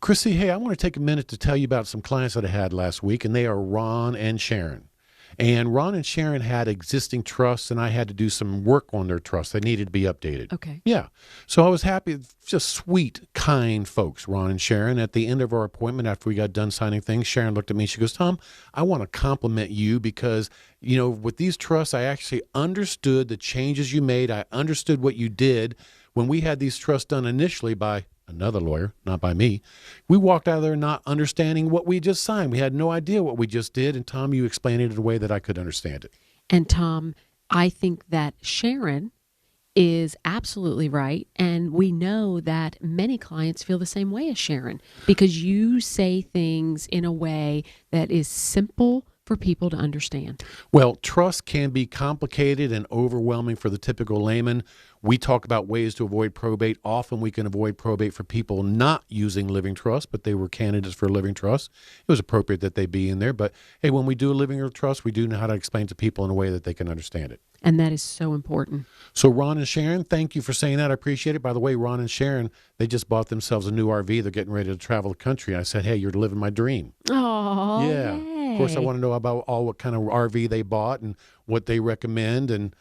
Chrissy, hey, I want to take a minute to tell you about some clients that I had last week, and they are Ron and Sharon. And Ron and Sharon had existing trusts, and I had to do some work on their trusts. They needed to be updated. Okay. Yeah. So I was happy. Just sweet, kind folks, Ron and Sharon. At the end of our appointment, after we got done signing things, Sharon looked at me. She goes, Tom, I want to compliment you because, you know, with these trusts, I actually understood the changes you made. I understood what you did when we had these trusts done initially by another lawyer, not by me. We walked out of there not understanding what we just signed. We had no idea what we just did. And Tom, you explained it in a way that I could understand it. And Tom, I think that Sharon is absolutely right. And we know that many clients feel the same way as Sharon because you say things in a way that is simple for people to understand. Well, trust can be complicated and overwhelming for the typical layman. We talk about ways to avoid probate. Often we can avoid probate for people not using living trust, but they were candidates for a living trust. It was appropriate that they be in there. But hey, when we do a living trust, we do know how to explain to people in a way that they can understand it. And that is so important. So Ron and Sharon, thank you for saying that. I appreciate it. By the way, Ron and Sharon, they just bought themselves a new RV. They're getting ready to travel the country. I said, hey, you're living my dream. Oh, yeah. Yay. Of course, I want to know about what kind of RV they bought and what they recommend, and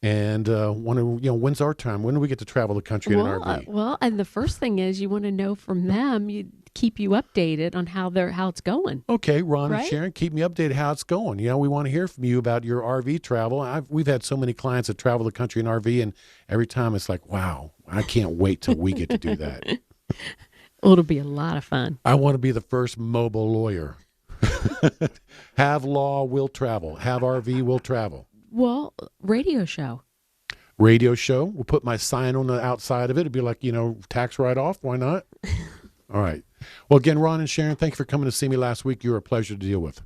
want to, you know, when's our time? When do we get to travel the country in an RV? Well, and the first thing is you want to know from them. You keep you updated on how it's going. Okay, Ron right? and Sharon, keep me updated how it's going. You know, we want to hear from you about your RV travel. We've had so many clients that travel the country in RV, and every time it's like, wow, I can't wait till we get to do that. Well, it'll be a lot of fun. I want to be the first mobile lawyer. Have law, will travel. Have RV, will travel. Well, radio show. Radio show. We'll put my sign on the outside of it. It'd be like, you know, tax write-off. Why not? All right. Well, again, Ron and Sharon, thank you for coming to see me last week. You were a pleasure to deal with.